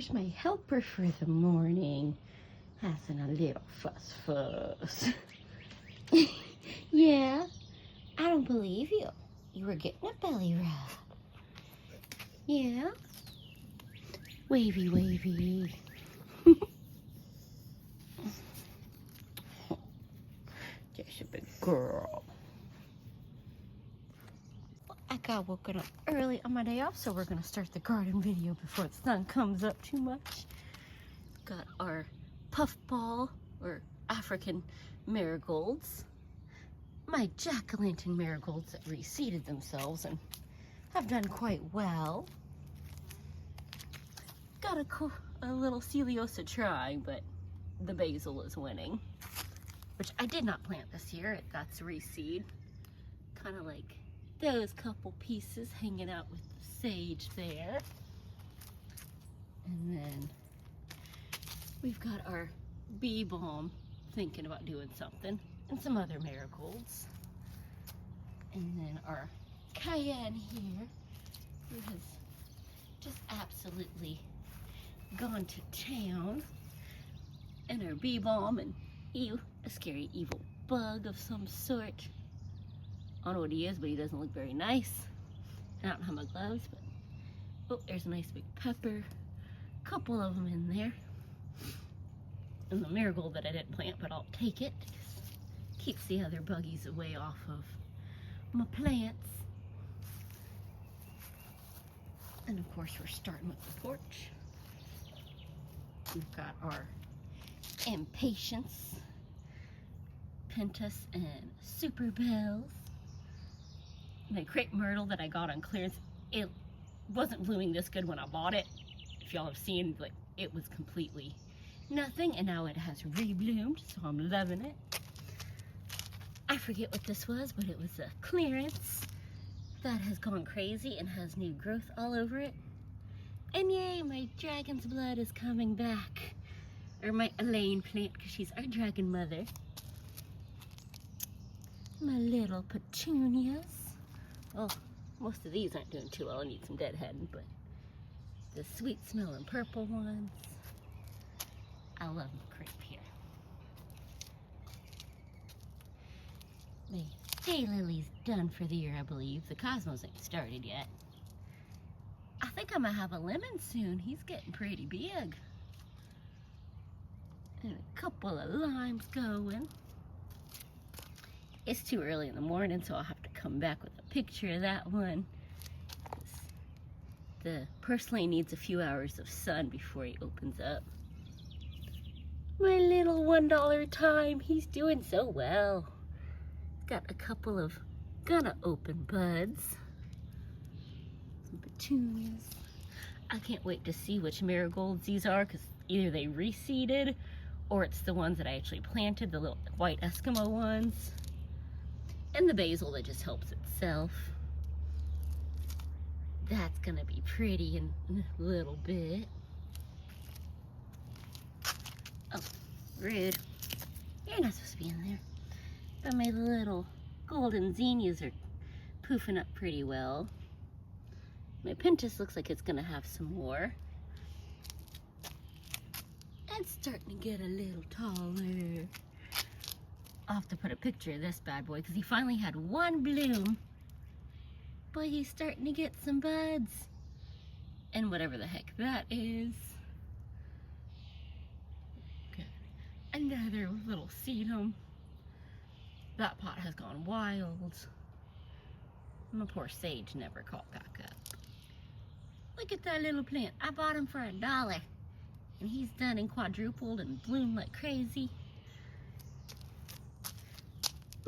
Here's my helper for the morning. Having a little fuss. Yeah, I don't believe you. You were getting a belly rub. Yeah. Wavy. Just a big girl. I got woken up early on my day off, so we're gonna start the garden video before the sun comes up too much. Got our puffball, or African marigolds. My jack-o'-lantern marigolds that reseeded themselves and have done quite well. Got a little Celiosa trying, but the basil is winning, which I did not plant this year. It got to reseed, kind of like those couple pieces hanging out with the sage there. And then we've got our bee balm, thinking about doing something, and some other marigolds. And then our cayenne here, who has just absolutely gone to town. And our bee balm, and a scary evil bug of some sort. I don't know what he is, but he doesn't look very nice. I don't have my gloves, but oh, there's a nice big pepper. Couple of them in there. And the marigold that I didn't plant, but I'll take it. Keeps the other buggies away off of my plants. And of course, we're starting with the porch. We've got our impatiens, pentas, and super bells. My crepe myrtle that I got on clearance, it wasn't blooming this good when I bought it. If y'all have seen, like, it was completely nothing, and now it has rebloomed, so I'm loving it. I forget what this was, but it was a clearance that has gone crazy and has new growth all over it. And yay, my dragon's blood is coming back. Or my Elaine plant, because she's our dragon mother. My little petunias. Oh, most of these aren't doing too well. I need some deadheading, but the sweet smelling purple ones. I love the crepe here. My daylilies done for the year, I believe. The cosmos ain't started yet. I think I might have a lemon soon. He's getting pretty big. And a couple of limes going. It's too early in the morning, so I'll have to come back with a picture of that one. The purslane needs a few hours of sun before he opens up. My little $1 thyme, he's doing so well. Got a couple of gonna open buds. Some petunias. I can't wait to see which marigolds these are, because either they reseeded or it's the ones that I actually planted, the little white Eskimo ones. And the basil that just helps itself. That's gonna be pretty in a little bit. Oh, rude. You're not supposed to be in there. But my little golden zinnias are poofing up pretty well. My pentas looks like it's gonna have some more. It's starting to get a little taller. I'll have to put a picture of this bad boy because he finally had one bloom. But he's starting to get some buds. And whatever the heck that is. Okay. Another little sedum. That pot has gone wild. My poor sage never caught back up. Look at that little plant. I bought him for $1. And he's done and quadrupled and bloomed like crazy.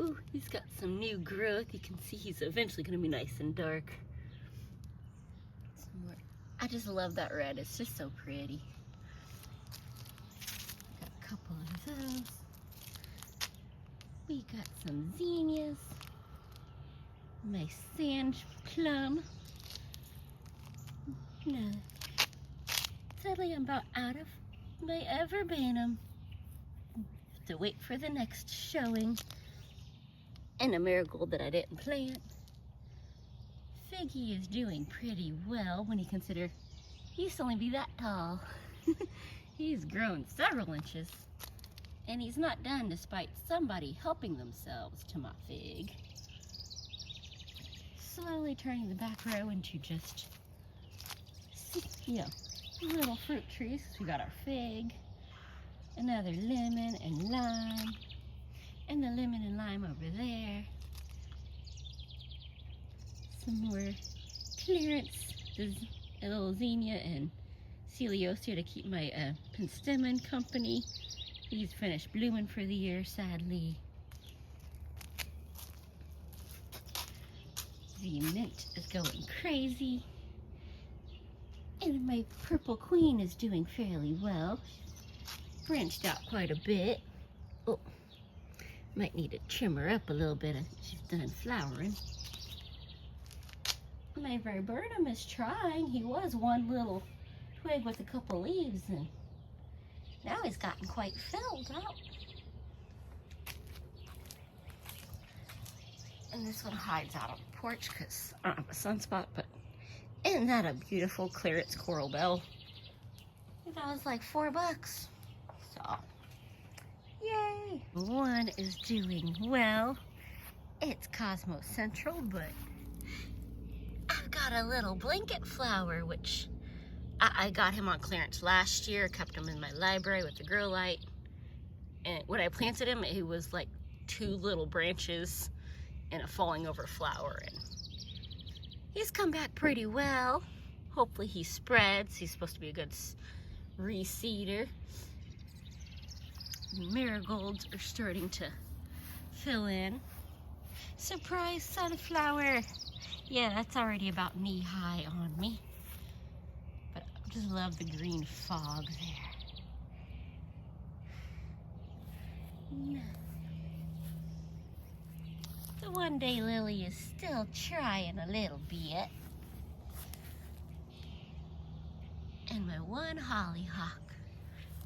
Ooh, he's got some new growth. You can see he's eventually going to be nice and dark. Some more. I just love that red. It's just so pretty. Got a couple of those. We got some zinnias. My sand plum. No. Sadly, I'm about out of my everbanum. Have to wait for the next showing. And a marigold that I didn't plant. Figgy is doing pretty well when you consider he used to only be that tall. He's grown several inches. And he's not done despite somebody helping themselves to my fig. Slowly turning the back row into just, you know, little fruit trees. We got our fig, another lemon and lime, and the lemon and lime over there. Some more clearance, a little zinnia and Celiosia to keep my penstemon company. He's finished blooming for the year, sadly. The mint is going crazy. And my purple queen is doing fairly well. Branched out quite a bit. Oh, might need to trim her up a little bit. I think she's done flowering. My viburnum is trying. He was one little twig with a couple leaves, and now he's gotten quite filled out. And this one hides out on the porch because I don't have a sunspot, but isn't that a beautiful clearance coral bell? That was like $4. So, yay! One is doing well. It's Cosmos Central, but I've got a little blanket flower, which I got him on clearance last year, kept him in my library with the grow light. And when I planted him, he was like 2 little branches and a falling over flower. And he's come back pretty well. Hopefully he spreads. He's supposed to be a good reseeder. Marigolds are starting to fill in. Surprise sunflower. Yeah, that's already about knee-high on me. But I just love the green fog there. The one-day lily is still trying a little bit. And my one hollyhock.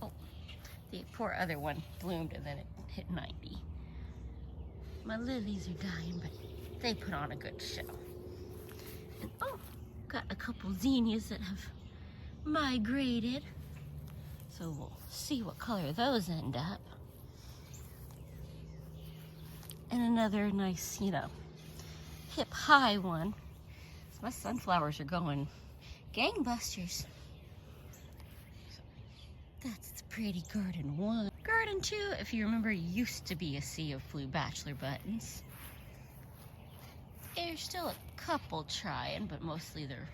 Oh, the poor other one bloomed and then it hit 90. My lilies are dying, but they put on a good show. And oh, got a couple zinnias that have migrated. So we'll see what color those end up. And another nice, you know, hip high one. So my sunflowers are going gangbusters. That's pretty garden 1. Garden 2, if you remember, used to be a sea of blue bachelor buttons. There's still a couple trying, but mostly they're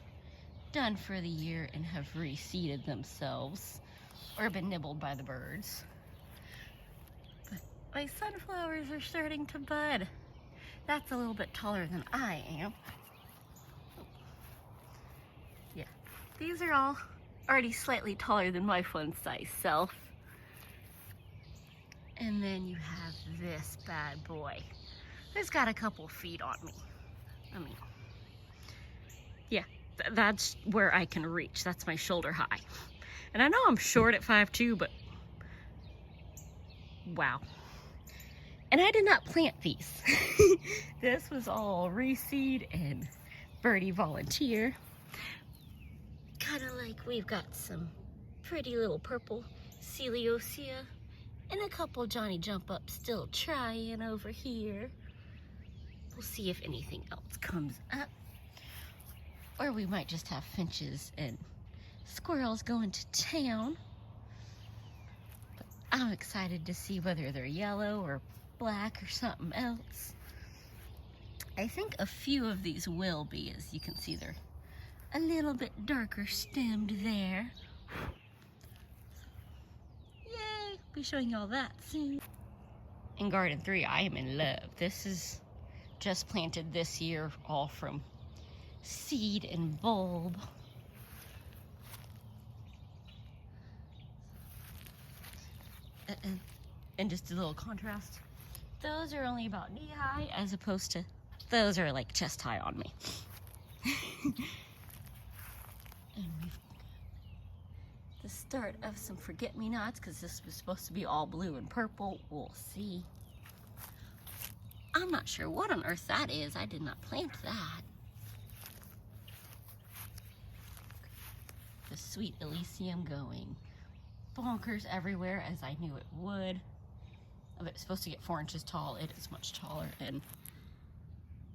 done for the year and have reseeded themselves or been nibbled by the birds. But my sunflowers are starting to bud. That's a little bit taller than I am. Yeah, these are all already slightly taller than my fun size self. And then you have this bad boy. It's got a couple feet on me. I mean, yeah, that's where I can reach. That's my shoulder high. And I know I'm short at 5'2", but wow. And I did not plant these. This was all reseed and birdie volunteer. Kind of like we've got some pretty little purple Celiosia and a couple Johnny Jump Up still trying over here. We'll see if anything else comes up. Or we might just have finches and squirrels going to town. But I'm excited to see whether they're yellow or black or something else. I think a few of these will be, as you can see they're a little bit darker stemmed there. Yay! Be showing y'all that soon. In Garden 3, I am in love. This is just planted this year, all from seed and bulb. And just a little contrast. Those are only about knee high as opposed to those are like chest high on me. And we've the start of some forget-me-nots because this was supposed to be all blue and purple. We'll see. I'm not sure what on earth that is. I did not plant that. The sweet Elysium going. bonkers everywhere, as I knew it would. If it's supposed to get 4 inches tall, it is much taller, and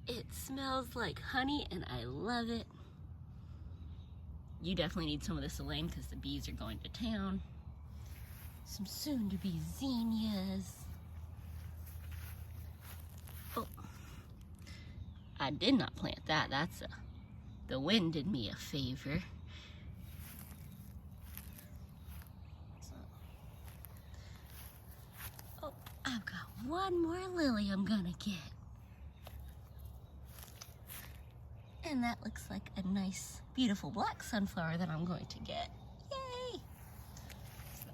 it smells like honey, and I love it. You definitely need some of this Elaine because the bees are going to town. Some soon-to-be zinnias. Oh, I did not plant that. The wind did me a favor. Oh, I've got one more lily I'm gonna get. And that looks like a nice, beautiful black sunflower that I'm going to get. Yay! So,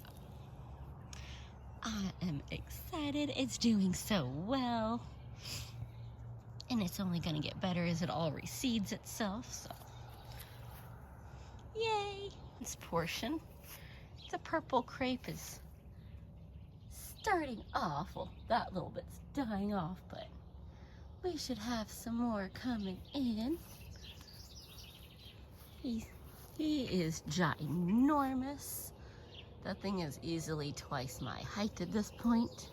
I am excited. It's doing so well. And it's only going to get better as it all reseeds itself, so. Yay! This portion, the purple crepe is starting off. Well, that little bit's dying off, but we should have some more coming in. He is ginormous. That thing is easily twice my height at this point.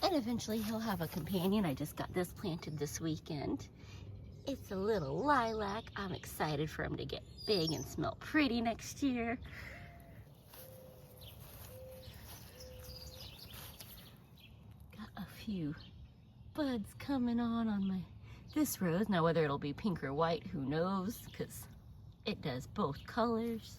And eventually he'll have a companion. I just got this planted this weekend. It's a little lilac. I'm excited for him to get big and smell pretty next year. Got a few buds coming on this rose. Now whether it'll be pink or white, who knows, because it does both colors.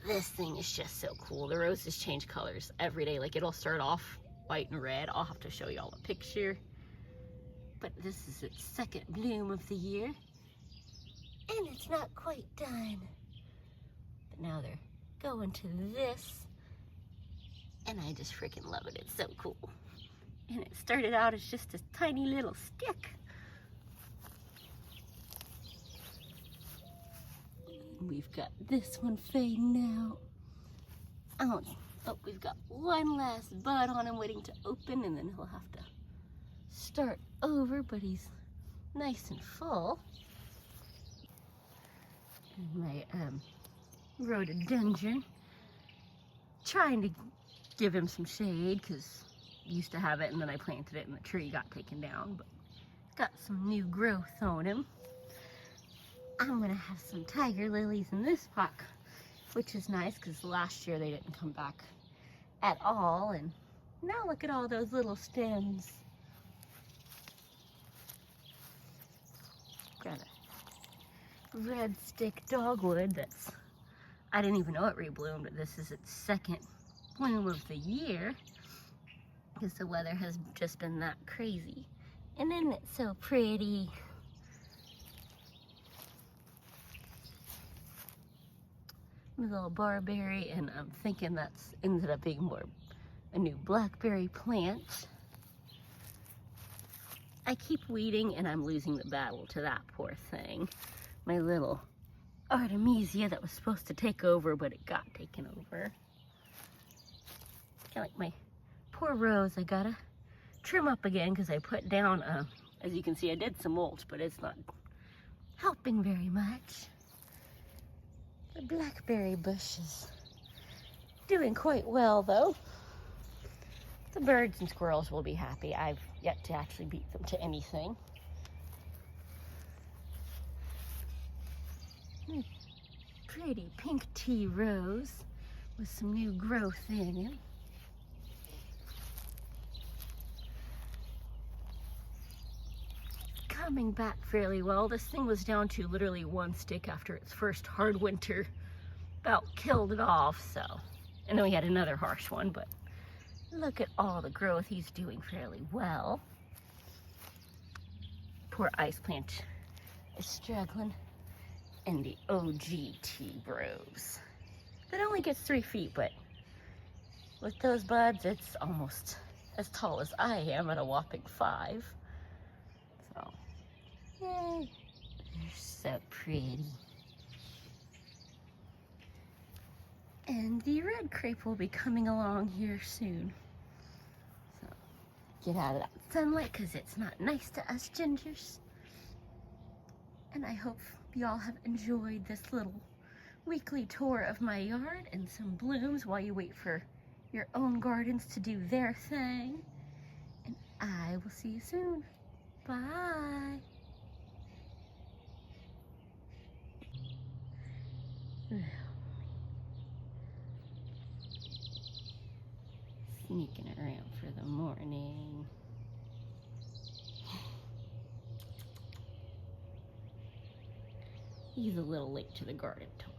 This thing is just so cool. The roses change colors every day. Like, it'll start off white and red. I'll have to show y'all a picture. But this is its second bloom of the year. And it's not quite done. But now they're going to this. And I just freaking love it. It's so cool. And it started out as just a tiny little stick. We've got this one fading out. Oh, we've got one last bud on him waiting to open, and then he'll have to start over, but he's nice and full. And my rhododendron, trying to give him some shade because I used to have it and then I planted it and the tree got taken down, but got some new growth on him. I'm gonna have some tiger lilies in this pot, which is nice because last year they didn't come back at all, and now look at all those little stems. Got a red stick dogwood that's, I didn't even know it rebloomed, but this is its second bloom of the year because the weather has just been that crazy. And isn't it so pretty? A little barberry, and I'm thinking that's ended up being more a new blackberry plant. I keep weeding and I'm losing the battle to that poor thing. My little Artemisia that was supposed to take over, but it got taken over. Kind of like my poor rose, I gotta trim up again because I put down, as you can see, I did some mulch, but it's not helping very much. The blackberry bush is doing quite well though. The birds and squirrels will be happy. I've yet to actually beat them to anything. Pretty pink tea rose with some new growth in him. Coming back fairly well. This thing was down to literally one stick after its first hard winter. About killed it off, so. And then we had another harsh one, but look at all the growth. He's doing fairly well. Poor ice plant is struggling. And the OG tea rose. It only gets 3 feet, but with those buds, it's almost as tall as I am at a whopping 5. So, yay. They're so pretty. And the red crepe will be coming along here soon. So, get out of that sunlight because it's not nice to us gingers. And I hope y'all have enjoyed this little weekly tour of my yard and some blooms while you wait for your own gardens to do their thing. And I will see you soon. Bye. Sneaking around for the morning. He's a little late to the garden tour.